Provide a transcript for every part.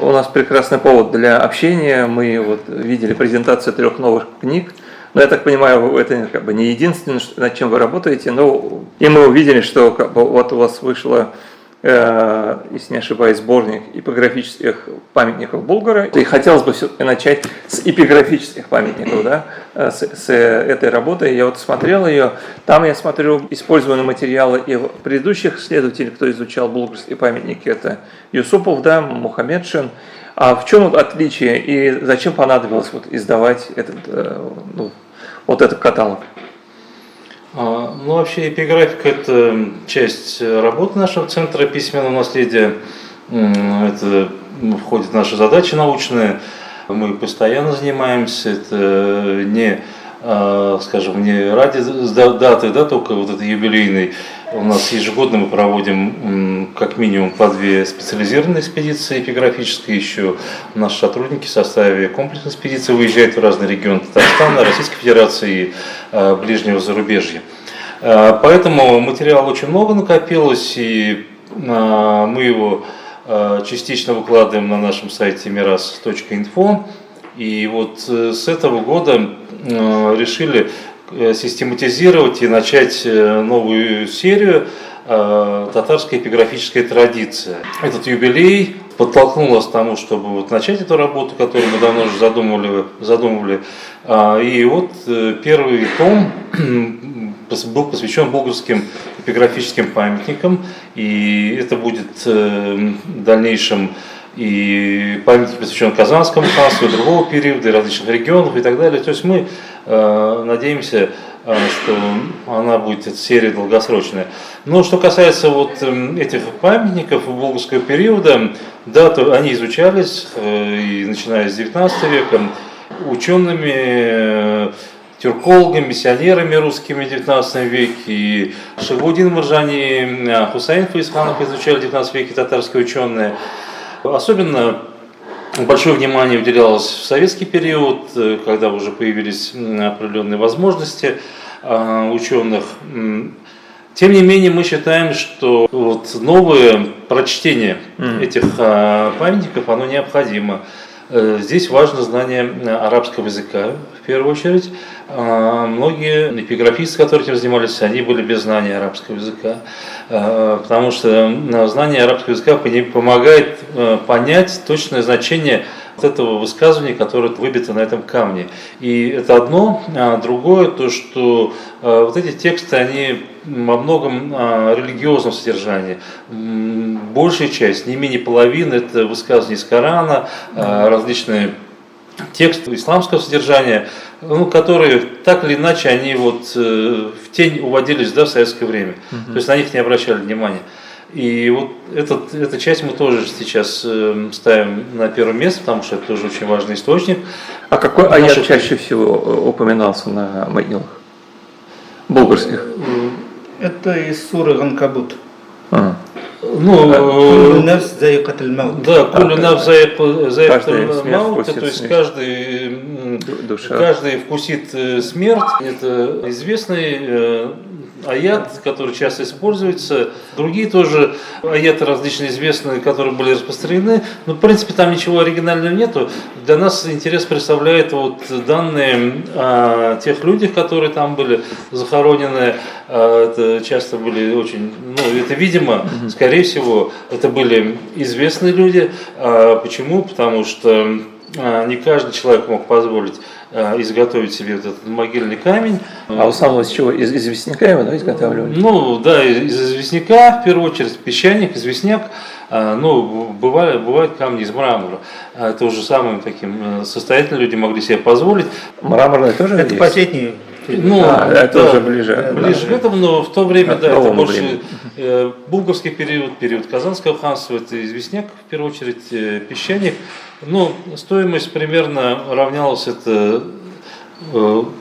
у нас прекрасный повод для общения. Мы вот видели презентацию 3 новых книг. Но я так понимаю, это как бы не единственное, над чем вы работаете. Но и мы увидели, что как бы, вот у вас вышло, если не ошибаюсь, сборник эпиграфических памятников Булгара. И хотелось бы все начать с эпиграфических памятников, да, с этой работы. Я вот смотрел ее, там я смотрю использованные материалы и предыдущих исследователей, кто изучал булгарские памятники, это Юсупов, да, Мухаммедшин. А в чем отличие и зачем понадобилось вот издавать этот каталог? Ну, вообще эпиграфика – это часть работы нашего Центра письменного наследия. Это входит в наши задачи научные. Мы постоянно занимаемся. Это не, скажем, не ради даты, да, только вот этой юбилейной. У нас ежегодно мы проводим как минимум по 2 специализированные экспедиции эпиграфические. Еще наши сотрудники в составе комплексной экспедиции выезжают в разные регионы Татарстана, Российской Федерации и ближнего зарубежья. Поэтому материала очень много накопилось, и мы его частично выкладываем на нашем сайте miras.info. И вот с этого года решили систематизировать и начать новую серию «Татарская эпиграфическая традиция». Этот юбилей подтолкнул нас к тому, чтобы вот начать эту работу, которую мы давно уже задумывали. И вот первый том был посвящен булгарским эпиграфическим памятникам, и это будет в дальнейшем и памятник посвящен Казанскому ханству, и другого периода, и различных регионов и так далее. То есть мы надеемся, что она будет, эта серия, долгосрочная. Но что касается вот этих памятников булгарского периода, да, то они изучались, и начиная с 19 века, учеными, тюркологами, миссионерами русскими в 19 веке, и Шахбудин Маржани, Хусаин Фаисханов изучали в 19 веке татарские ученые. Особенно большое внимание уделялось в советский период, когда уже появились определенные возможности ученых. Тем не менее, мы считаем, что вот новое прочтение этих памятников, оно необходимо. Здесь важно знание арабского языка, в первую очередь. Многие эпиграфисты, которые этим занимались, они были без знания арабского языка, потому что знание арабского языка помогает понять точное значение вот этого высказывания, которое выбито на этом камне. И это одно, а другое, то что вот эти тексты, они во многом религиозном содержании. Большая часть, не менее половины, это высказывания из Корана, различные тексты исламского содержания, которые так или иначе они вот в тень уводились, да, в советское время. То есть на них не обращали внимания. И вот эту часть мы тоже сейчас ставим на первое место, потому что это тоже очень важный источник. А какой аят чаще всего упоминался на могилах булгарских? Это из суры Ганкабут. Куллю нафс заикатуль маут. Да, куллю нафс заикатуль маут, то есть каждый вкусит смерть. Это известный аят, который часто используется. Другие тоже аяты различные известные, которые были распространены. Но в принципе там ничего оригинального нету. Для нас интерес представляет вот данные о тех людях, которые там были захоронены. Это часто были очень, это видимо, скорее всего, это были известные люди. Почему? Потому что не каждый человек мог позволить изготовить себе вот этот могильный камень. А в основном из чего? Из известняка его, да, изготавливали? Да, из известняка, в первую очередь, песчаник, известняк. Бывают камни из мрамора. Это уже самым таким состоятельные люди могли себе позволить. Мраморные тоже это есть? последний. Это уже ближе. Ближе к этому, но в то время, это больше булгарский период Казанского ханства, это известняк, в первую очередь, песчаник. Стоимость примерно равнялась это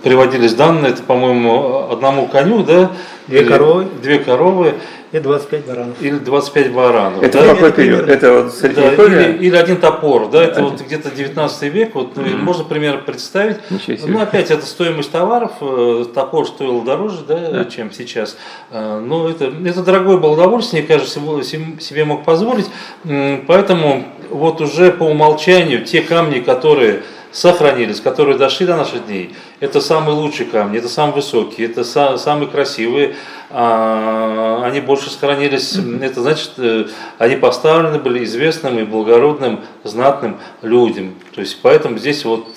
приводились данные, это, по-моему, одному коню, да? Две коровы. И 25 баранов. Или 25 баранов. Это да? какой период? Это вот Да, средневековье? или один топор, да, это вот где-то 19 век, вот можно примерно представить. Ничего себе. Ну, опять, это стоимость товаров, топор стоил дороже, да, чем сейчас. Но это дорогое было удовольствие, не каждый себе мог позволить, поэтому вот уже по умолчанию те камни, которые сохранились, которые дошли до наших дней, это самые лучшие камни, это самые высокие, это самые красивые, они больше сохранились, это значит, они поставлены были известным и благородным, знатным людям. То есть поэтому здесь вот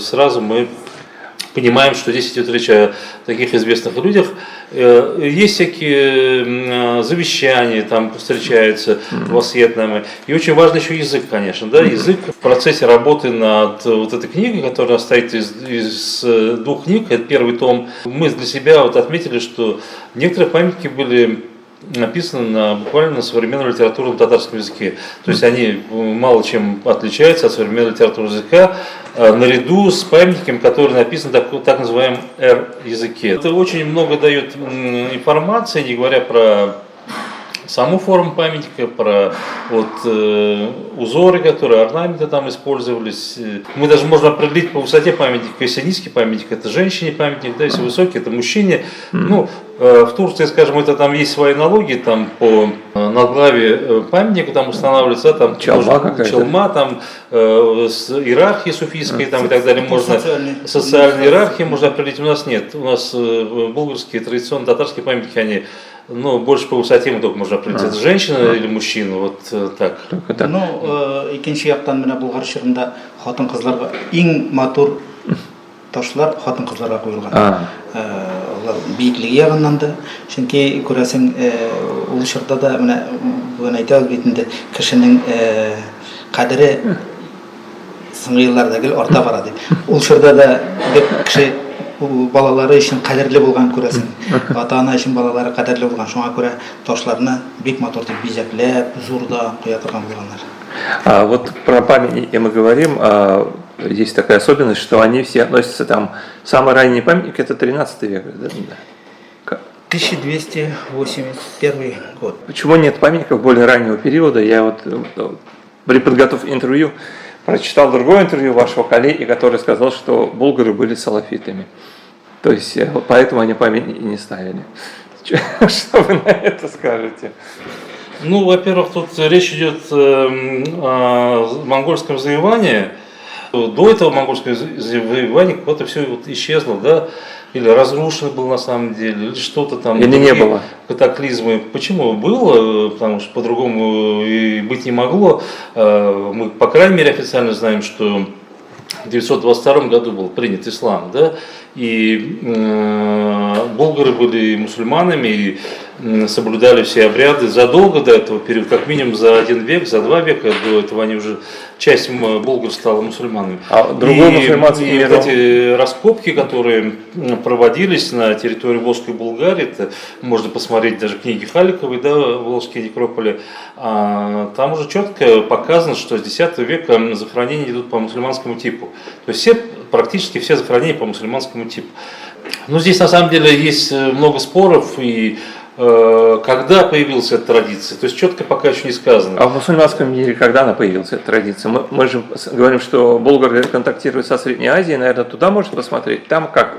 сразу мы понимаем, что здесь идет речь о таких известных людях. Есть всякие завещания, там встречаются вассиетнамы. И очень важный еще язык, конечно. Да? Язык в процессе работы над вот этой книгой, которая состоит из двух книг, это первый том. Мы для себя вот отметили, что некоторые памятники были написаны буквально на современном литературном татарском языке. То есть они мало чем отличаются от современного литературного языка, наряду с памятником, который написан на так называемом языке. Это очень много дает информации, не говоря про саму форму памятника, про узоры, которые, орнаменты там использовались. Мы даже можем определить по высоте памятника, если низкий памятник, это женщине памятник, да, если высокий, это мужчине. Ну, в Турции, скажем, это там есть свои налоги, там по надглавию памятника там устанавливается, да, там челма, там с иерархией суфийской там, и так далее, можно социальной иерархии можно определить, у нас нет. У нас булгарские традиционные татарские памятники, они больше по высоте мы только можно определить, это женщина или мужчина, вот так. Ну, икенче яктан менә Булгар чорында хатын-кызларга иң матур ташлар хатын-кызларга куелган. Алар бийиклеге ягыннан да, чөнки күрәсең, ул чорда да менә бүген әйтәбез бит инде, кешенең кадере соңгы елларда гел арта бара дип. Ул чорда да кеше балалары өчен кадерле булган күрәсең. Ата-ана өчен балалары кадерле булган. Шуңа күрә ташларны бик матур дип бизәкләп, зурда куя торган булганнар. Вот про памятники мы говорим, есть такая особенность, что они все относятся там, самый ранний памятник это 13 век. Да? 1281 год. Почему нет памятников более раннего периода? Я вот при подготовке интервью прочитал другое интервью вашего коллеги, который сказал, что булгары были салафитами. То есть поэтому они памятники не ставили. Что вы на это скажете? Ну, во-первых, тут речь идет о монгольском завоевании. До этого монгольского завоевания куда-то все исчезло, да? Или разрушено было на самом деле, или что-то там. Или не было. Катаклизмы. Почему? Было, потому что по-другому и быть не могло. Мы, по крайней мере, официально знаем, что в 922 году был принят ислам, да? И булгары были мусульманами и соблюдали все обряды задолго до этого периода, как минимум за 1 век, за 2 века до этого они уже, часть булгар стала мусульманами. А другой мусульманский мир? Вот эти раскопки, которые проводились на территории Волжской Булгарии, это можно посмотреть даже книги Халиковой, да, Волжские некрополи, там уже четко показано, что с X века захоронения идут по мусульманскому типу. То есть практически все захоронения по мусульманскому типу. Но здесь на самом деле есть много споров, и когда появилась эта традиция, то есть четко пока еще не сказано. А в мусульманском мире когда она появилась, эта традиция? Мы же говорим, что булгары контактируют со Средней Азией, наверное, туда можно посмотреть, там как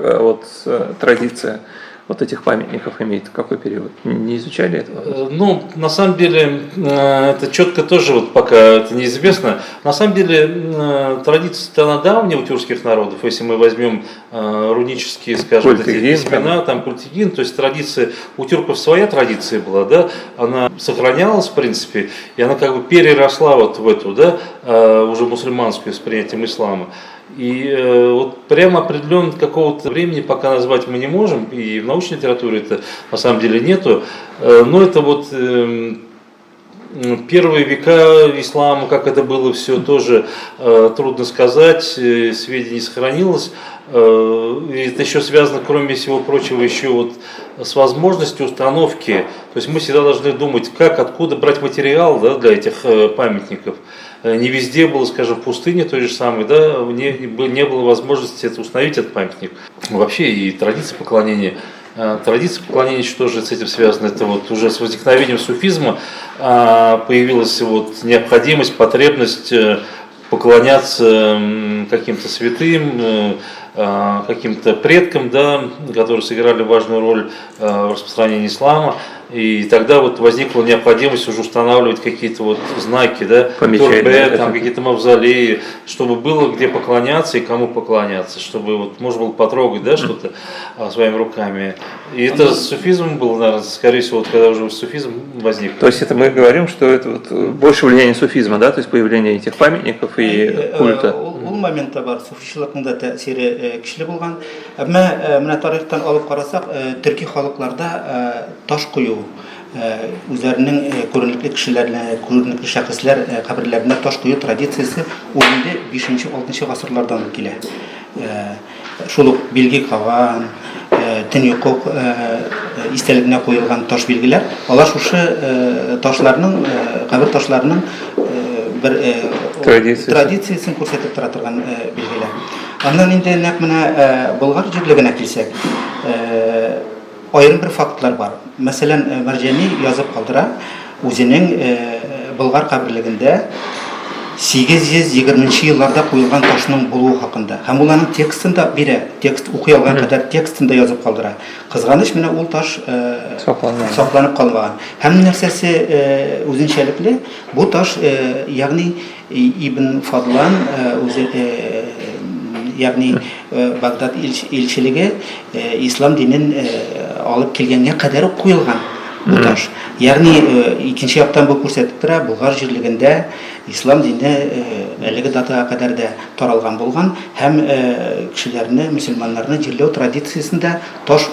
традиция вот этих памятников имеет, какой период? Не изучали этого? Ну, на самом деле, это четко тоже вот пока это неизвестно. На самом деле, традиция она давняя у тюркских народов. Если мы возьмем рунические, скажем, эти письмена, там культигин, то есть традиция, у тюрков своя традиция была, да, она сохранялась, в принципе, и она как бы переросла вот в эту, да, уже мусульманскую с принятием ислама. И вот прямо определенно какого-то времени пока назвать мы не можем, и в научной литературе это на самом деле нету, но это вот первые века ислама, как это было все, тоже трудно сказать, сведений не сохранилось. Это еще связано, кроме всего прочего, еще вот с возможностью установки. То есть мы всегда должны думать, как, откуда брать материал, да, для этих памятников. Не везде было, скажем, в пустыне той же самой, да, не было возможности это установить, этот памятник. Вообще и традиция поклонения, что же с этим связано, это вот уже с возникновением суфизма появилась вот необходимость, потребность поклоняться каким-то святым, каким-то предкам, да, которые сыграли важную роль в распространении ислама. И тогда вот возникла необходимость уже устанавливать какие-то вот знаки, да, турбе, там какие-то мавзолеи, чтобы было где поклоняться и кому поклоняться, чтобы вот можно было потрогать, да, что-то своими руками. И это с суфизмом было, наверное, скорее всего, вот когда уже суфизм возник. То есть это мы говорим, что это вот больше влияние суфизма, да, то есть появление этих памятников и культа. Ул моментта бар, суфичилыкның да тәэсире көчле булган. Әмма менә тарихтан алып карасак, төрки халыкларда таш кую, үзләренең күренекле кешеләрне, күренекле шәхесләр каберләренә таш кую традициясе ул инде 5-6 гасырлардан килә. Шул ук билги калган, төньяк истәлегенә куелган таш билгеләр, алар шушы ташларның, кабер ташларының bir традициясын күрсәтеп тора торган билгеләр. Аннан инде нәкъ менә Болгар җирлегенә килсәк, аерым бер фактлар бар. Мәсәлән, Мәрҗани язып калдыра, үзенең Болгар каберлегендә 820 елларда куелган ташның булуы хакында. Һәм ул аның текстында бирә, текст укый алган кадәр текстында язып калдыра. Кызганыч, менә ул таш сакланып калмаган. Һәм нәрсәсе үзенчәлекле, бу таш, ягъни Ибн Фадлан үзе, ягъни Багдад илчелеге ислам динен алып килгәнгә кадәр куелган бу таш. Ягъни икенче яктан бу күрсәтеп тора, Болгар җирлегендә ислам дине әлеге датага кадәр дә таралган булган һәм кешеләрне, мөселманнарны җирләү традициясендә таш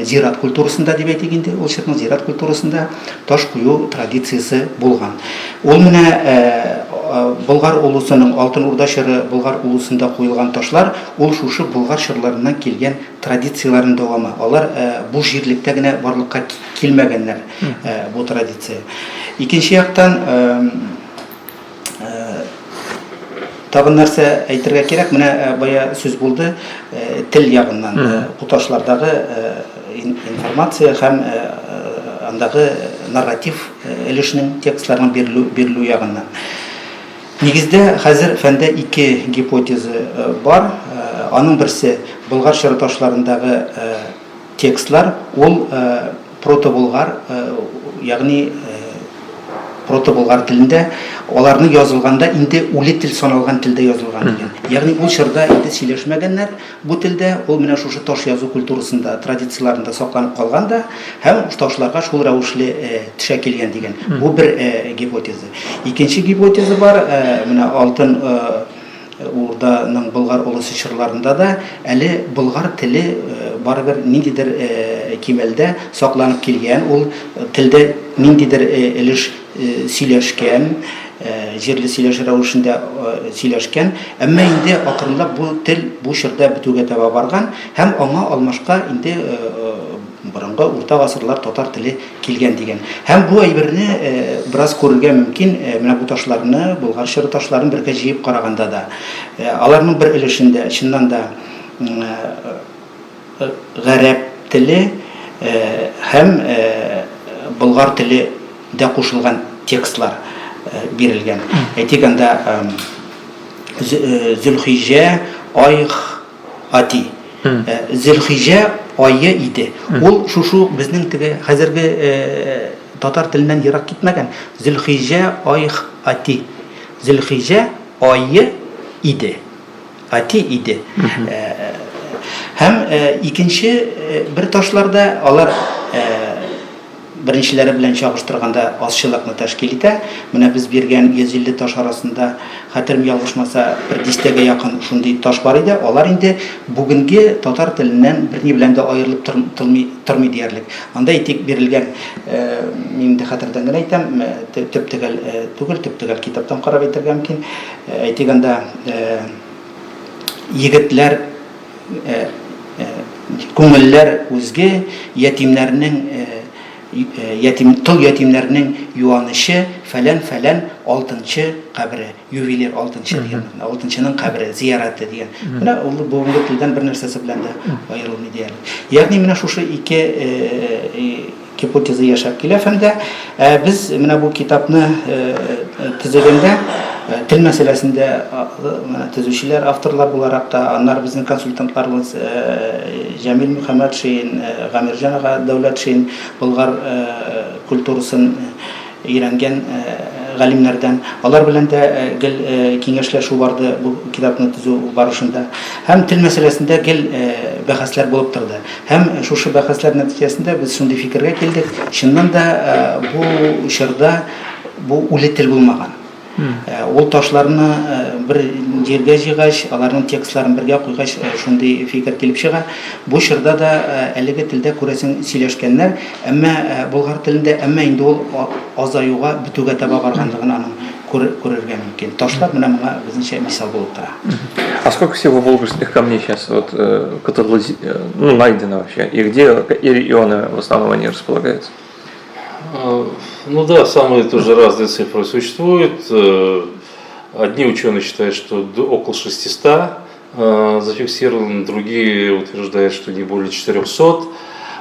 зират культурасында дип әйтик инде, ул чакның зират культурасында таш кую традициясе булган. Ул менә Болгар улусының, Алтын Урда чоры Болгар улусында куелган ташлар, ул шушы Болгар чорларыннан килгән традицияләрнең дәвамы. Алар бу җирлектә генә барлыкка килмәгәннәр, бу традиция. Икенче яктан тагын нәрсә әйтергә кирәк, менә бая сүз булды тел ягыннан, бу ташлардагы информация һәм андагы нарратив өлешнең текстларның бирелү ягыннан. Нигездә хәзер фәндә 2 гипотеза бар. Аның берсе Болгар чоры ташларындагы текстлар, ул прото-болгар, ягъни прото-болгар телендә, аларны язылганда инде үле тел саналган телдә язылган дигән. Ягъни ул чорда инде сөйләшмәгәннәр бу телдә, ул менә шушы таш язу культурасында, традицияларында сакланып калган да, һәм ташларга шул рәвешле төшә килгән дигән. Бу бер гипотеза. Икенче гипотеза бар, менә Алтын Урданың Болгар улысы чорларында да әле Болгар теле барыбер ниндидер кимәлдә сакланып килгән, ул телдә ниндидер өлеш сөйләшкән, җирле сөйләш рәвешендә сөйләшкән, әмма инде акрынлап бу тел бу чорда бетүгә таба барган һәм аңа алмашка инде борынгы урта гасырлар татар теле килгән дигән. Һәм бу әйберне бераз күрергә мөмкин, менә бу ташларны, Болгар чоры ташларын бергә җыеп караганда да, аларның бер өлешендә чыннан да гарәп теле һәм Болгар теле дә кушылган текстлар бирелгән. Әйтик анда Зөлхиҗә айх ати. Зөлхиҗә айы иде. Ул шушы безнең теге хәзерге татар теленнән ерак китмәгән. Зөлхиҗә айх ати. Зөлхиҗә айы иде. Ати иде. Һәм икенче бер ташларда алар беренчеләре белән чагыштырганда азчылыкны тәшкил итә. Менә без биргән 150 таш арасында хәтерем ялгышмаса бер дистәгә якын шундый таш бар иде. Алар инде бүгенге татар теленнән берни белән дә аерылып тормый диярлек. Анда әйтик бирелгән, мин дә хәтердән генә әйтәм, төп төгәл китаптан карап әйтергә мөмкин. Әйтик анда егетләр күңелләр үзге тыл ятимнәрнең юанышы фәлән алтынчы кабре, ювелир алтынчы дигән, алтынчының кабре, зияраты дигән. Менә ул бүгенге телдән бер нәрсәсе белән дә аерылмый диярлек. Ягъни менә шушы ике гипотеза яшәп килә фәндә. Без менә бу китапны төзегәндә тел мәсьәләсендә төзүчеләр, авторлар буларак та, аннар безнең консультантларыбыз Җәмил Мөхәммәд Шин, Гамирҗан ага Дәүләт Шин, Болгар культурасын өйрәнгән галимнәрдән, алар белән дә гел киңәшләшү барды бу китапны төзү барышында. Һәм тел мәсьәләсендә гел бәхәсләр булып торды. Һәм шушы бәхәсләр нәтиҗәсендә без шундый фикергә килдек. Чыннан да бу чорда бу үле тел булмаган. Ул ташларны бер җиргә җыйгач, аларның текстларын бергә куйгач, шундый фикер килеп чыга. Бу чорда да әлеге телдә күрәсең сөйләшкәннәр, әмма болгар телендә, әмма инде ул азаюга, бетүгә таба барганлыгын аның күрергә мөмкин. Ташлар менә моңа безнеңчә мисал булып тора. А сколько всего волжских камней сейчас найдено вообще? И где регионы в основном они располагаются? Ну да, самые тоже разные цифры существуют. Одни ученые считают, что около 600 зафиксировано, другие утверждают, что не более 400.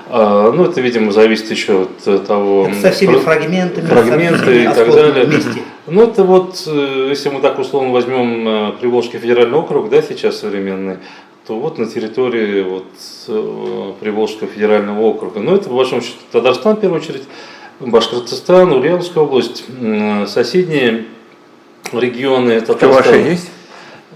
Ну, это, видимо, зависит еще от того... Это со всеми фрагменты и так далее. Вместе. Ну, это вот, если мы так условно возьмем Приволжский федеральный округ, да, сейчас современный, то вот на территории вот Приволжского федерального округа. Ну, это, по большому счету, Татарстан, в первую очередь, Башкортостан, Ульяновская область, соседние регионы Татарстана. Чуваши есть?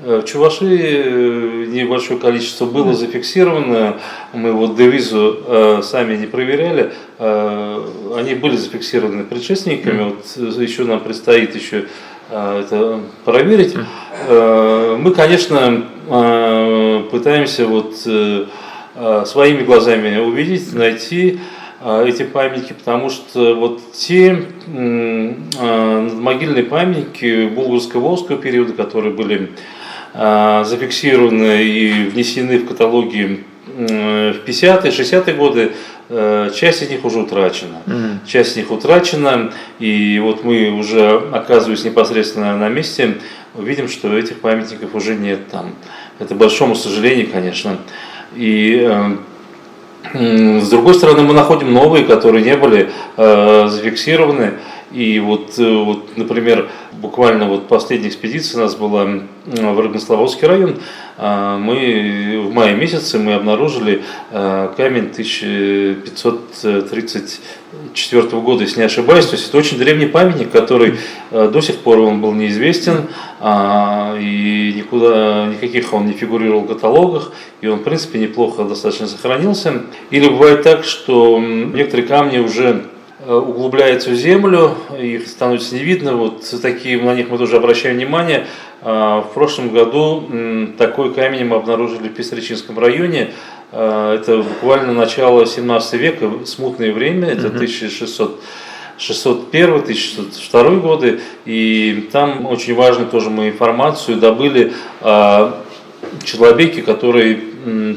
В Чувашии небольшое количество было зафиксировано. Мы вот девизу сами не проверяли. Они были зафиксированы предшественниками. Вот еще нам предстоит еще это проверить. Мы, конечно, пытаемся вот своими глазами увидеть, найти эти памятники, потому что вот те могильные памятники булгарско-волжского периода, которые были зафиксированы и внесены в каталоги в 50-е, 60-е годы, часть из них уже утрачена. Часть из них утрачена, и вот мы уже, оказываясь непосредственно на месте, видим, что этих памятников уже нет там. Это к большому сожалению, конечно. И с другой стороны, мы находим новые, которые не были зафиксированы. И вот, например, буквально вот последняя экспедиция у нас была в Рыбнославовский район. Мы в мае месяце мы обнаружили камень 1534 года, если не ошибаюсь. То есть это очень древний памятник, который до сих пор он был неизвестен, и никаких он не фигурировал в каталогах, и он, в принципе, неплохо достаточно сохранился. Или бывает так, что некоторые камни уже углубляются в землю, их становится не видно, вот такие, на них мы тоже обращаем внимание. В прошлом году такой камень мы обнаружили в Пестричинском районе, это буквально начало 17 века, смутное время, это 1601-1602 годы, и там очень важную тоже мы информацию добыли о человеке, который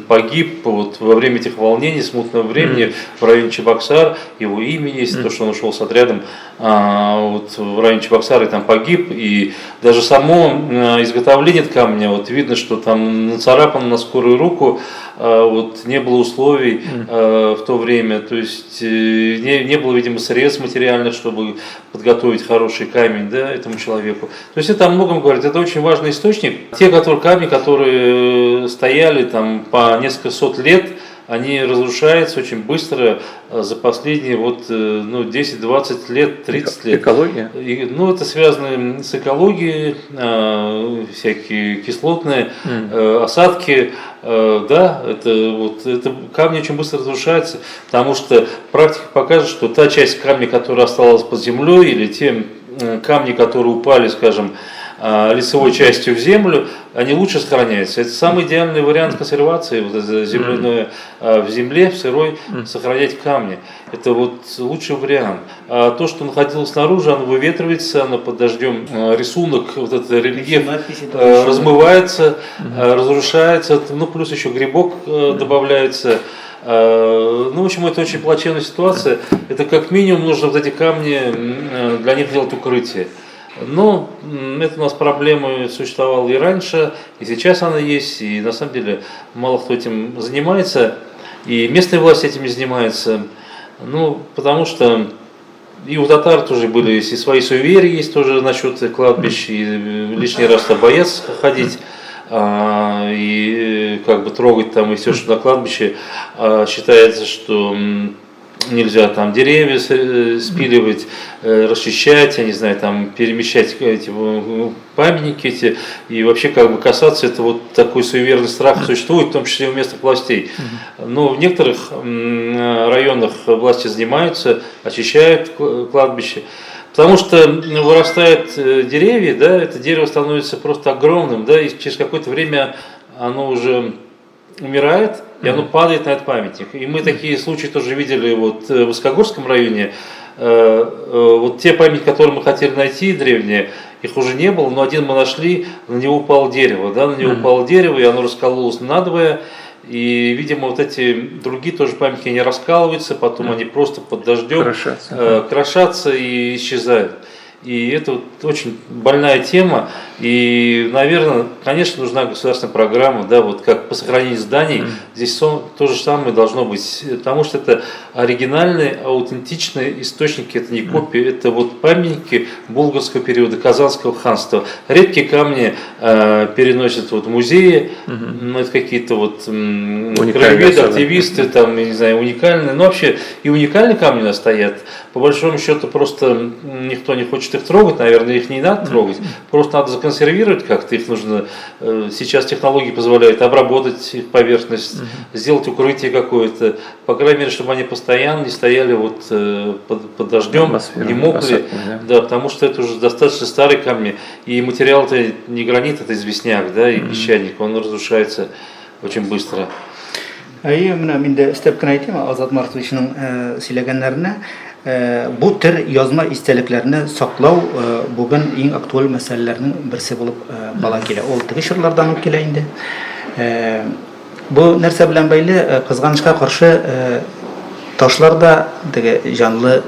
погиб вот во время этих волнений, смутного времени в районе Чебоксар, его имя есть, то, что он ушел с отрядом вот в районе Чебоксара и там погиб, и даже само изготовление камня, вот видно, что там нацарапано на скорую руку, вот не было условий в то время, то есть не было, видимо, средств материальных, чтобы подготовить хороший камень, да, этому человеку. То есть это о многом говорит, это очень важный источник. Те камни, которые стояли там по несколько сот лет, они разрушаются очень быстро за последние 10, 20 лет, 30 лет. Экология? Это связано с экологией, всякие кислотные осадки. Да, это камни очень быстро разрушаются, потому что практика покажет, что та часть камня, которая осталась под землей, или те камни, которые упали, скажем, лицевой частью в землю, они лучше сохраняются. Это самый идеальный вариант консервации, земляное, в земле, в сырой, сохранять камни. Это лучший вариант. А то, что находилось снаружи, оно выветривается, оно под дождем, рисунок, этот рельеф размывается, разрушается, плюс еще грибок добавляется. В общем, это очень плачевная ситуация. Это как минимум нужно эти камни, для них делать укрытие. Но это у нас проблема существовала и раньше, и сейчас она есть, и на самом деле мало кто этим занимается, и местные власти этим не занимаются, потому что и у татар тоже были и свои суеверия есть тоже насчет кладбищ, и лишний раз боятся ходить, и трогать там и все, что на кладбище. Считается, что нельзя там деревья спиливать, расчищать, я не знаю, там перемещать эти памятники эти, и вообще касаться, это такой суеверный страх существует, в том числе у местных властей. Но в некоторых районах власти занимаются, очищают кладбище, потому что вырастают деревья, да, это дерево становится просто огромным, да, и через какое-то время оно уже умирает, и оно падает на этот памятник. И мы такие случаи тоже видели в Высокогорском районе. Те памятники, которые мы хотели найти, древние, их уже не было, но один мы нашли, на него упало дерево, да, на него упало дерево, и оно раскололось надвое. И, видимо, эти другие тоже памятники не раскалываются, потом они просто под дождем крошатся и исчезают. И это очень больная тема, и, наверное, конечно, нужна государственная программа, да, как по сохранению зданий, здесь то же самое должно быть, потому что это оригинальные, аутентичные источники, это не копии, это памятники булгарского периода, Казанского ханства. Редкие камни переносят в музеи, это какие-то краеведы, активисты, там, я не знаю, уникальные, но вообще и уникальные камни у нас стоят, по большому счету просто никто не хочет их трогать, наверное, их не надо трогать, просто надо законсервировать как-то, их нужно, сейчас технологии позволяют обработать их поверхность, сделать укрытие какое-то, по крайней мере, чтобы они постоянно не стояли под дождем, не мокли, да, потому что это уже достаточно старые камни, и материал это не гранит, это известняк, да, и песчаник, он разрушается очень быстро. Менде степкен айтайм, Азат Мартовичнің сөйлегенлеріне, bu tür yazma isteliklerini saklау bugün en aktual meselelerinin birisi bulup kala kele. Ol tigi şırlardan olup kele indi. Bu nerse bilen beyli kızganışka karşı taşlarda canlı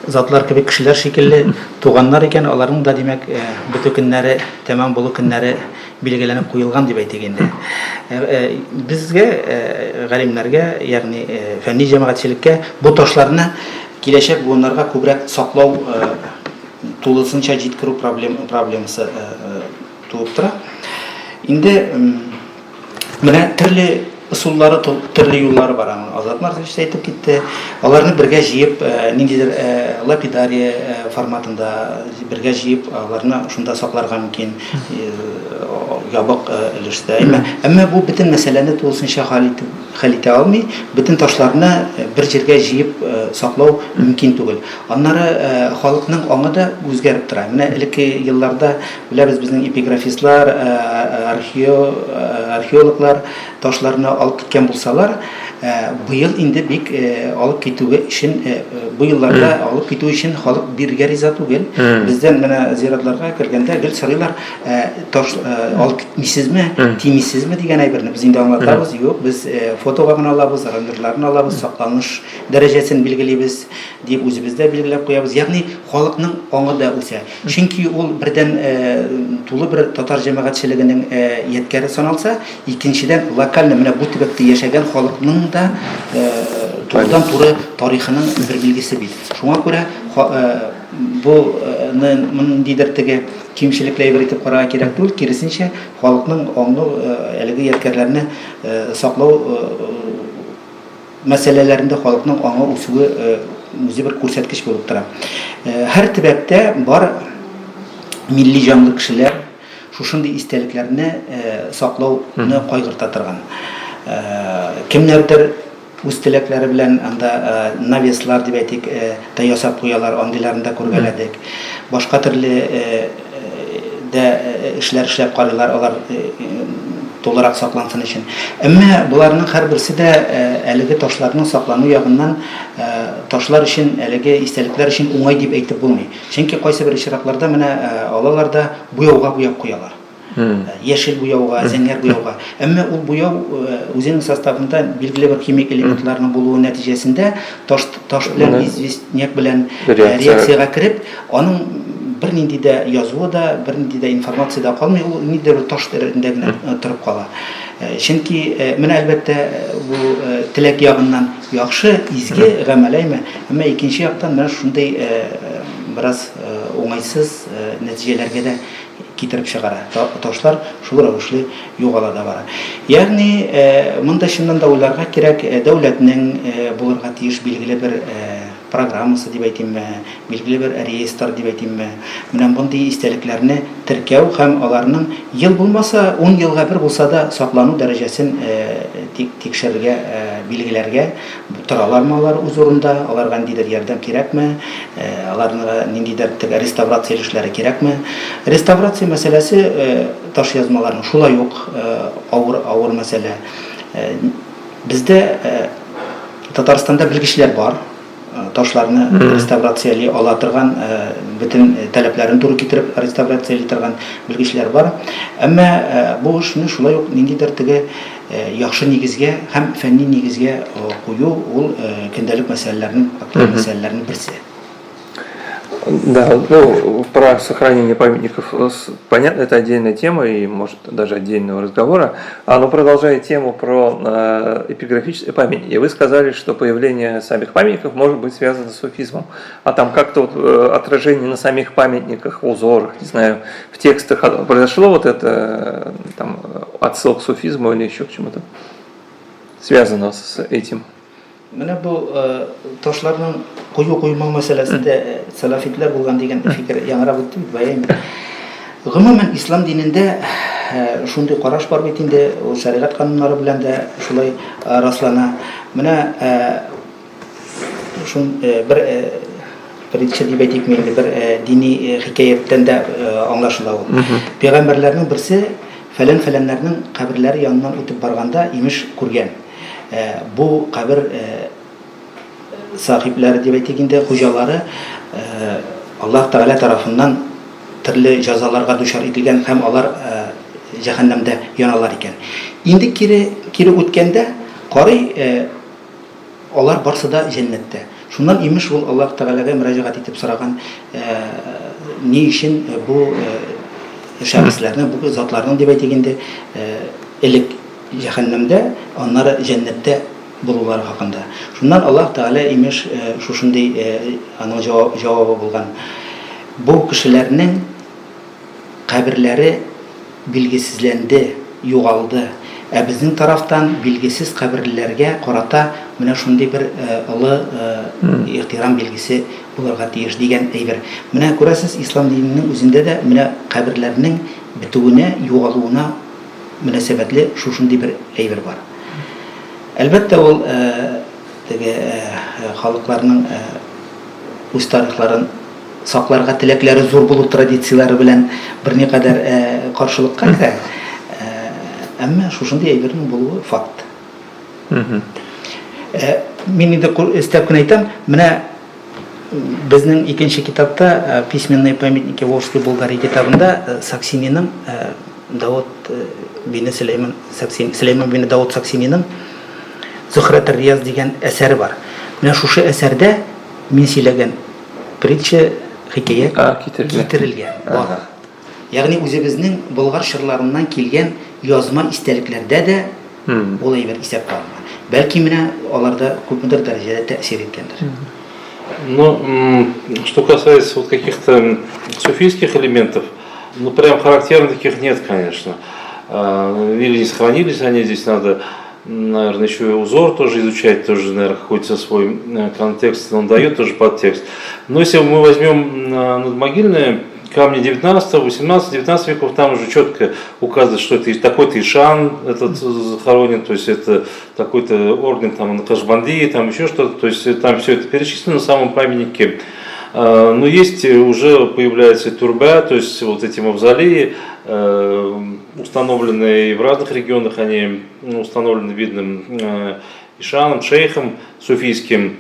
zatlar gibi kişiler şekilli tuğanlar iken onların da demek bütün günleri tamam bulu günleri belgelenip koyulgan diye aytganda. Bizge galimlerge yani fenni cemaatçilikке bu taşlarını келешек буыннарга күбрәк саклау тулысынча җиткерү проблемасы туып тора. Инде менә төрле ысуллары, төрле юллары бар. Азат Мартович әйтеп китте. Аларны бергә җыеп, ниндидер лапидария форматында бергә җыеп, аларны шунда сакларга мөмкин. Ябык өлештә. Әмма бу бөтен мәсьәләне тулысынча хәл итә алмый, бөтен ташларны бер җиргә җыеп саклау мөмкин түгел. Аннары халыкның аңы да үзгәреп тора. Менә элекке елларда беләбез безнең эпиграфистлар, археологлар ташларны алып киткән булсалар, быел инде бик алып китүгә өчен бу елларда алып китү өчен халык биргә риза түгел. Бездән менә зиратларга кергәндә гел сорыйлар, таш алып китмисезме, тимисезме дигән әйберне без инде аңлатабыз. Юк, без фотога гына алабыз, рендерларны алабыз, сакланыш дәрәҗәсен билгелибез дип үзебездә билгеләп куябыз. Ягъни халыкның аңы да үсә. Чөнки ул бердән тулы бер татар җәмәгатьчелегенең yetkәре саналса, икенчедән локаль менә бу төбәктә яшәгән халыкның да турыдан туры тарихының бер билгесе бит. Шуңа күрә бу ниндидер теге кимчелекләр итеп карарга кирәк түгел, киресенчә халыкның аңы әлеге yetkәрләрне саклау мәсьәләләрендә халыкның аңа үсүе үзе бер күрсәткеч булып тора. Һәр төбәктә бар милли җанлы кешеләр шушындый истәлекләрне саклауны кайгырта торган. Кемнәрдер үз теләкләре белән анда навеслар дип әйтик, ясап куялар, андыйларында күргәләдек. Башка төрле дә эшләр эшләп карыйлар, алар толырак саклансын өчен. Әмма буларның һәрберсе дә әлеге ташларның саклану ягыннан ташлар өчен, әлеге истәлекләр өчен уңай дип әйтеп булмый. Чөнки кайсы бер ишракларда менә алалар да буяуга буяп куялар. Яшел буяуга, зәңгәр буяуга. Әмма ул буяу үзенең составында билгеле бер химик элементларның булуы нәтиҗәсендә таш белән известняк белән реакциягә кереп, аның бернинди дә язуы да, бернинди дә информация да калмый, ул нидер таш төрендә генә торып кала. Чөнки менә әлбәттә бу теләк ягыннан яхшы, изге гамәләйме, әмма икенче яктан менә шундый бераз уңайсыз нәтиҗәләргә дә китереп чыгара. Ташлар шул рәвешле югала да бара. Ягъни монда чыннан да уйларга кирәк, дәүләтнең булырга тиеш билгеле бер программасы дип әйтимме, билгеле бер реестр дип әйтимме. Менә мондый истәлекләрне теркәү һәм аларның ел булмаса 10 елга бер булса да саклану дәрәҗәсен тикшерергә, билгеләргә торалармы алар үз урында, аларга ниндидер ярдәм кирәкме, аларга ниндидер реставрация эшләре кирәкме. Реставрация мәсьәләсе таш язмаларның шулай ук авыр мәсьәлә. Бездә Татарстанда белгечләр бар. Ташларны реставрациялый ала торган, бөтен таләпләрен туры китереп реставрациялый торган белгечләр бар. Әмма бу эшне шулай ук ниндидер теге яхшы нигезгә һәм фәнни нигезгә кую ул көндәлек мәсьәләләрнең, актуаль мәсьәләләрнең берсе. Да, ну, про сохранение памятников понятно, это отдельная тема и может даже отдельного разговора. Но продолжая тему про эпиграфические памятники, вы сказали, что появление самих памятников может быть связано с суфизмом. А там как-то вот отражение на самих памятниках, узорах, не знаю, в текстах произошло вот это там, отсыл к суфизму или еще к чему-то связано с этим? Менә бу ташларның кую-куймау мәсьәләсендә салафитлар булган дигән фикер яңарап үтте бит баягы. Гомумән ислам динендә шундый караш бар бит инде, ул шәригать кануннары белән дә шулай раслана. Менә шун бер притча дип әйтикме, бер дини хикәяттән дә аңлашыла ул. Пәйгамбәрләрнең берсе фәлән-фәләннәрнең каберләре яныннан үтеп барганда имеш күргән. Бу кабер сахибләре дип әйтик инде, хуҗалары Аллаһ Тәгалә тарафыннан төрле җәзаларга дучар ителгән һәм алар җәһәннәмдә яналар икән. Инде кире үткәндә карый, алар барсы да җәннәттә. Шуннан имеш ул Аллаһ Тәгаләгә мөрәҗәгать итеп сораган, ни өчен бу шәхесләрне, бу затларның дип әйтик инде, элек җәһәннәмдә, аннары җәннәттә булулары хакында. Шуннан Аллаһ Тәгалә имеш шушындый аның җавабы булган. Бу кешеләрнең каберләре билгесезләнде, югалды. Ә безнең тарафтан билгесез каберләргә карата менә шундый бер олы ихтирам билгесе булырга тиеш дигән әйбер. Менә күрәсез, ислам диненең үзендә дә менә каберләрнең бетүенә, югалуына мөнәсәбәтле шушындый бер әйбер бар. Әлбәттә ул теге халыкларның үз тарихларын сакларга теләкләре зур булу традицияләре белән берникадәр каршылыкка керә. Әмма шушындый әйбернең булуы факт. Мин инде истәп кенә әйтәм, менә безнең икенче китапта «Письменные памятники Волжской Болгарии» китабында Саксининың, Дауд бине Сулейман бине Дауд Саксининың «Зухрат ар-Рияз» дигән әсәре бар. Менә шушы әсәрдә мин сөйләгән притча, хикәя китерелгән. Ягъни үзебезнең болгар шырларыннан килгән язма истәлекләрдә дә ул әйбер исәпкә алынган. Бәлки менә аларда күпмедер дәрәҗәдә тәэсир иткәндер. Ну, что касается вот каких-то суфийских элементов, прям характерных таких нет, конечно. Или не сохранились они, здесь надо наверное, еще и узор тоже изучать, тоже, наверное, какой-то свой контекст он дает, тоже подтекст. Но если мы возьмем надмогильные камни 19, 18, 19 веков, там уже четко указывает, что это такой-то Ишан этот захоронен, то есть это такой-то орган там Накашбанди, там еще что-то, то есть там все это перечислено на самом памятнике. Но есть уже появляется турба, то есть вот эти мавзолеи, установленные в разных регионах, они установлены видным ишаном, шейхом суфийским.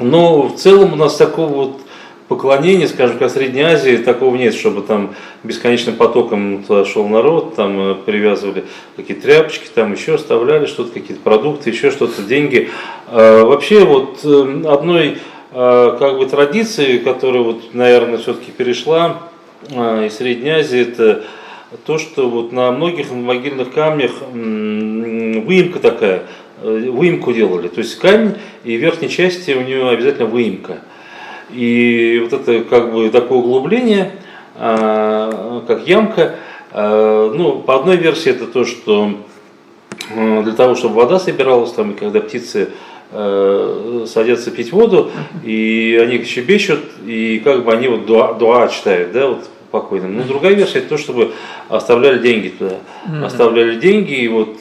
Но в целом у нас такого вот поклонения, скажем, как в Средней Азии, такого нет, чтобы там бесконечным потоком туда шел народ, там привязывали какие-то тряпочки, там еще оставляли что-то, какие-то продукты, еще что-то, деньги. Вообще вот одной как бы традиции, которая вот, наверное, все-таки перешла из Средней Азии, это то, что вот на многих могильных камнях выемка такая, выемку делали, то есть камень и в верхней части у него обязательно выемка. И вот это как бы такое углубление, как ямка, ну, по одной версии это то, что для того, чтобы вода собиралась там, и когда птицы садятся пить воду, и они щебечут, и как бы они вот дуа читают, да, вот покойным. Но другая версия это то, чтобы оставляли деньги туда. Оставляли деньги, и вот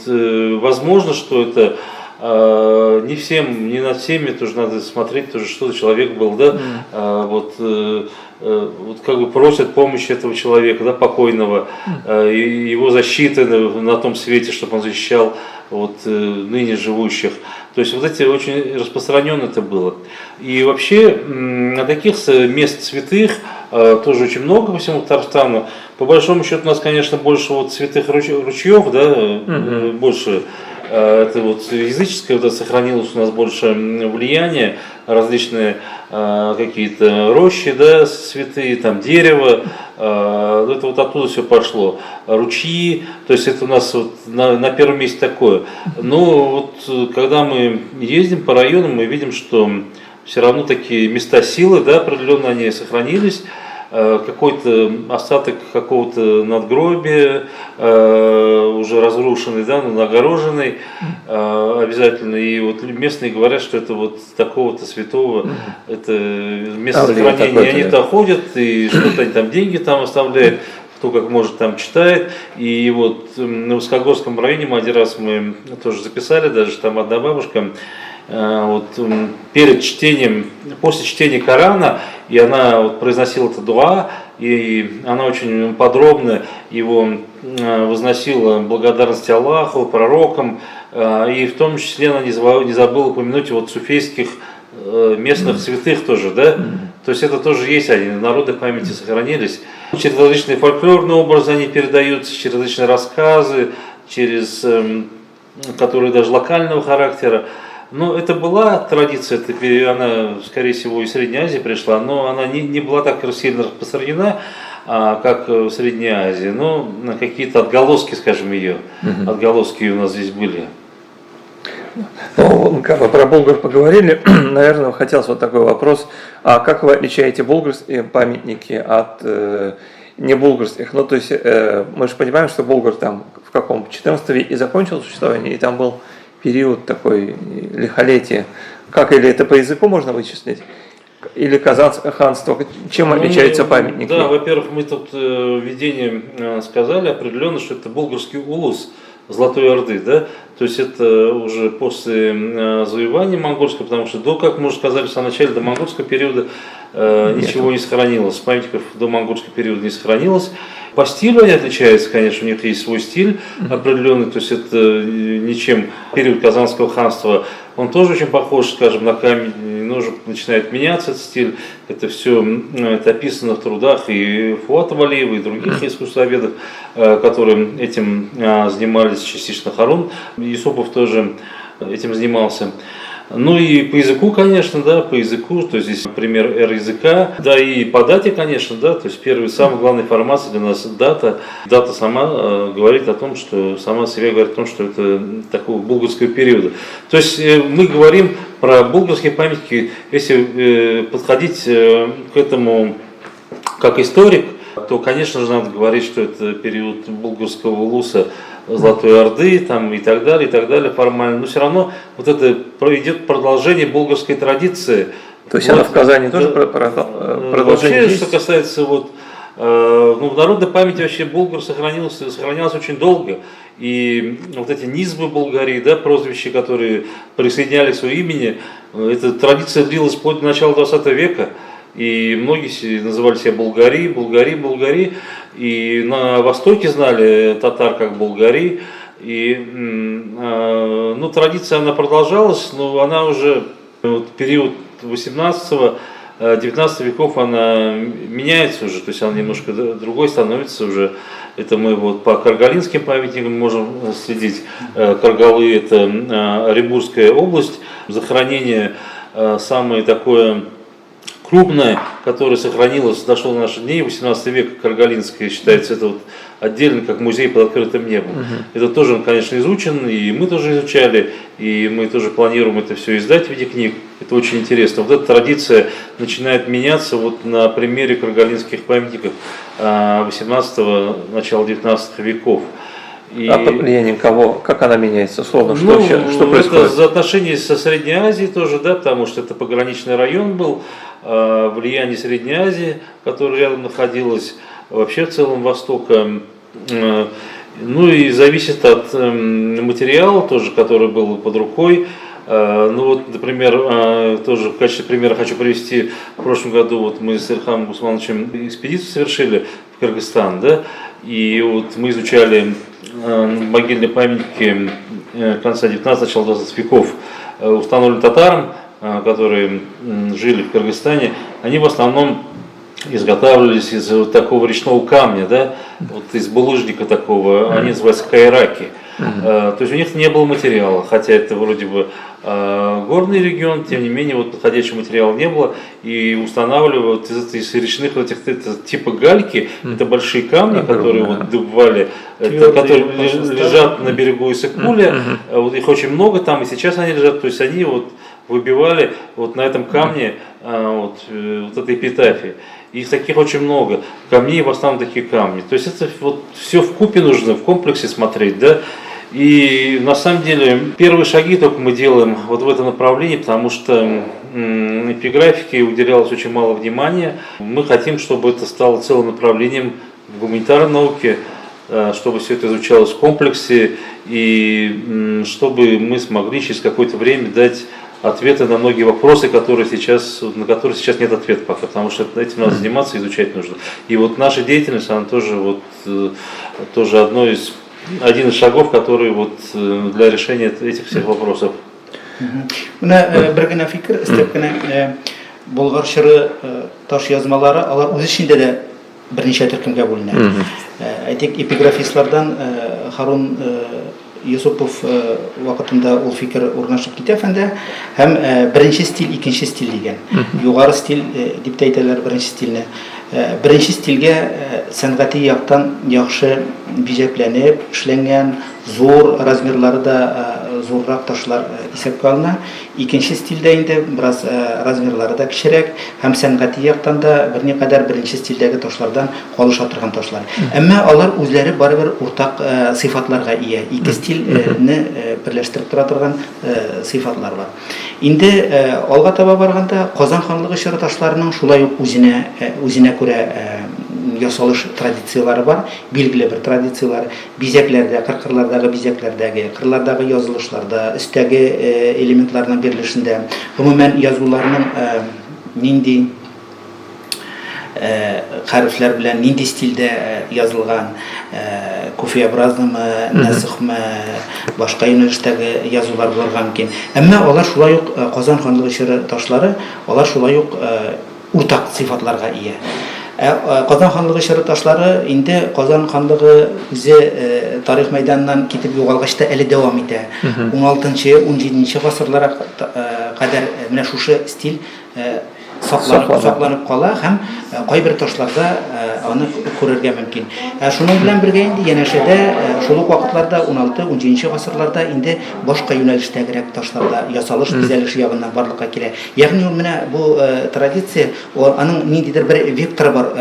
возможно, что это не всем, не над всеми, тоже надо смотреть, тоже что за человек был, да, вот как бы просят помощи этого человека, да, покойного, и его защиты на том свете, чтобы он защищал вот ныне живущих. То есть вот эти очень распространенно это было. И вообще таких мест святых тоже очень много по всему Татарстану. По большому счету у нас, конечно, больше вот святых ручьев, да, больше. Это вот языческое вот, сохранилось у нас больше влияние, различные какие-то рощи, да, святые, там дерево, это вот оттуда все пошло, ручьи, то есть это у нас вот на первом месте такое. Но вот когда мы ездим по районам, мы видим, что все равно такие места силы, да, определенно они сохранились. Какой-то остаток какого-то надгробия, уже разрушенный, да, но огороженный обязательно. И вот местные говорят, что это вот такого-то святого, это место захоронения. Они туда ходят, и что-то они там деньги там оставляют, кто как может там читает. И вот на Высокогорском районе мы один раз мы тоже записали, даже там одна бабушка, вот перед чтением, после чтения Корана, и она вот произносила это дуа, и она очень подробно его возносила благодарности Аллаху, пророкам, и в том числе она не забыла упомянуть вот суфийских местных святых тоже, да, то есть это тоже есть, они в народной памяти сохранились. Через различные фольклорные образы они передаются, через различные рассказы, через которые даже локального характера. Но это была традиция, она, скорее всего, из Средней Азии пришла, но она не была так сильно распространена, как в Средней Азии. Но какие-то отголоски, скажем, ее, отголоски у нас здесь были. Ну, как бы про булгар поговорили, наверное, хотелось вот такой вопрос. А как вы отличаете булгарские памятники от не булгарских? Ну, то есть мы же понимаем, что Булгар там в каком 14 веке и закончил существование, и там был период такой лихолетия. Как, или это по языку можно вычислить? Или Казанское ханство? Чем отличаются памятники? Да, во-первых, мы тут введением сказали определенно, что это булгарский улус Золотой Орды, да, то есть это уже после завоевания монгольского, потому что как мы уже сказали в самом начале, до монгольского периода ничего не сохранилось, памятников до монгольского периода не сохранилось. По стилю они отличаются, конечно, у них есть свой стиль определенный, то есть это ничем период Казанского ханства, он тоже очень похож, скажем, на камень, но уже начинает меняться этот стиль, это все это описано в трудах и Фуата Валиева, и других искусствоведов, которые этим занимались частично. Харун Юсупов тоже этим занимался. Ну и по языку, конечно, да, по языку, то есть здесь пример языка, да и по дате, конечно, да, то есть первая, самая главная информация для нас дата. Дата сама говорит о том, что, сама себе говорит о том, что это такого булгарского периода. То есть мы говорим про булгарские памятники, если подходить к этому как историк, то, конечно же, надо говорить, что это период булгарского улуса Золотой Орды там, и так далее формально. Но все равно вот это идет продолжение булгарской традиции. То есть она в Казани тоже продолжение Вообще, есть? что касается вот, в народной памяти вообще Булгар сохранялась очень долго. И вот эти низбы Булгарии, да, прозвища, которые присоединяли к своему имени, эта традиция длилась вплоть до начала 20 века. И многие называли себя Булгари. И на Востоке знали татар как Булгари. И традиция она продолжалась, но она уже вот, период 18-19 веков она меняется уже, то есть она немножко другой становится уже. Это мы вот по каргалинским памятникам можем следить. Каргалы — это Оренбургская область, захоронение самое такое крупное, которое сохранилось, дошло до наших дней, 18 век, Каргалинское считается, это вот отдельно как музей под открытым небом. Это тоже, конечно, изучен, и мы тоже изучали, и мы тоже планируем это все издать в виде книг. Это очень интересно. Вот эта традиция начинает меняться вот на примере каргалинских памятников 18-го, начала 19 веков. А под влиянием кого? Как она меняется? Условно, что происходит? Это отношения со Средней Азией тоже, да, потому что это пограничный район был, влияние Средней Азии, которая рядом находилась, вообще в целом Востока. Ну и зависит от материала тоже, который был под рукой. Ну вот, например, тоже в качестве примера хочу привести, в прошлом году вот мы с Ильхамом Усмановичем экспедицию совершили в Кыргызстан, да, и вот мы изучали могильные памятники конца 19-го, начала 20 веков, установленные татарам, которые жили в Кыргызстане. Они в основном изготавливались из вот такого речного камня, да, вот из булыжника такого, они называются кайраки. То есть у них не было материала, хотя это вроде бы горный регион, тем не менее вот подходящего материала не было, и устанавливают из речных вот этих типа гальки, это большие камни, которые вот добывали, которые лежат на берегу Иссык-Куля, вот их очень много там, и сейчас они лежат, то есть они вот выбивали вот на этом камне вот этой эпитафии. Их таких очень много, камней в основном такие камни. То есть это вот все вкупе нужно, в комплексе смотреть, да. И на самом деле первые шаги только мы делаем вот в этом направлении, потому что эпиграфике уделялось очень мало внимания. Мы хотим, чтобы это стало целым направлением в гуманитарной науке, чтобы все это изучалось в комплексе, и чтобы мы смогли через какое-то время дать ответы на многие вопросы, на которые сейчас нет ответа пока, потому что этим надо заниматься, изучать нужно. И вот наша деятельность, она тоже тоже один из шагов, который вот для решения этих всех вопросов. Бер генә фикер истәп кенә Болгар чыры таш язмалары алар үз ичендә дә берничә төркемгә бүленә. Әйтик, эпиграфистлардан Харун Юсупов вакытында ул фикер урнашып китә фәндә, һәм беренче стиль, икенче стиль дигән. Югары стиль дип әйтәләр беренче стильне. Беренче стильгә сәнгати яктан яхшы бизәкләнеп эшләнгән, зур размерлары да зуррак ташлар исәпкә алына. Икенче стильдә инде бераз размерлары да кичерәк, һәм сәнгати яктан да берникадәр беренче стильдәге ташлардан калыша торган ташлар. Әмма алар үзләре барыбер уртак сыйфатларга ия. Ике стильне берләштереп тора торган сыйфатлар бар. Инде алга таба барганда Казан ханлыгы чоры ташларының шулай ук үзенә күрә ясалыш традициялары бар, билгеле бер традициялар, бизәкләрдә, кыркырлардагы бизәкләрдәге, кырлардагы язылышларда, өстәге элементларның берлешендә, гомумән язуларның нинди хәрефләр белән, нинди стильдә язылган, куфиябразнымы, насыхмы, башка юнәлештәге язулар булырга мөмкин. Әмма алар шулай ук Казан ханлыгы чоры ташлары, алар шулай ук уртак сыйфатларга ия. Казан ханлыгы чоры ташлары инде Казан ханлыгы үзе тарих мәйданынан китеп югалгач та әле дәвам итә. 16-17 гасырларга кадәр менә шушы стиль сакланып кала һәм кайбер ташларда аны күрергә мөмкин. Шуның белән бергә инде янәшәдә шул ук вакытларда 16-17 гасырларда инде башка юнәлештәгерәк ташларда ясалыш, бизәлеш ягыннан барлыкка килә. Ягъни менә бу традиция, аның ниндидер бер векторы бар,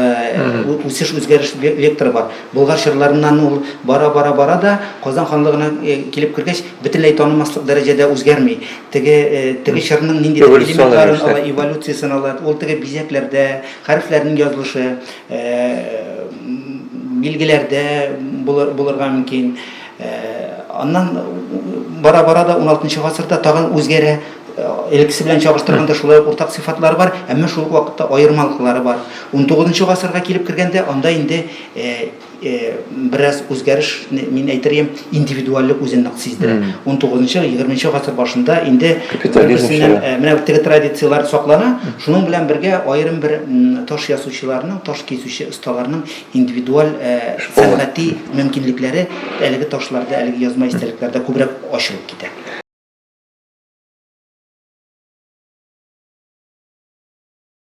үсеш үзгәреш векторы бар. Болгар чырларыннан ул бара да Казан ханлыгына килеп кергәч бөтенләй танымаслык дәрәҗәдә үзгәрми. Теге чырның ниндидер элементларын эволюциясын ала, ул теге бизәкләрдә, хәрефләрнең язылышы, билгеләрдә булырга мөмкин. Аннан бара да 16 гасырда тагын үзгәрә. Элексе белән чагыштырганда шулай уртак сыйфатлары бар, әмма шул вакытта аермалыклары бар. 19 гасырга килеп кергәндә анда инде бераз үзгәреш, мин әйтергә, индивидуальлек үзен нык сиздерә. 19-20 гасыр башында инде менә теге традициялар саклана, шуның белән бергә аерым бер таш ясаучыларның, таш кесүче осталарның индивидуаль сәнгати мөмкинлекләре әлеге ташларда, әлеге язма истәлекләрдә күбрәк ачылып китә.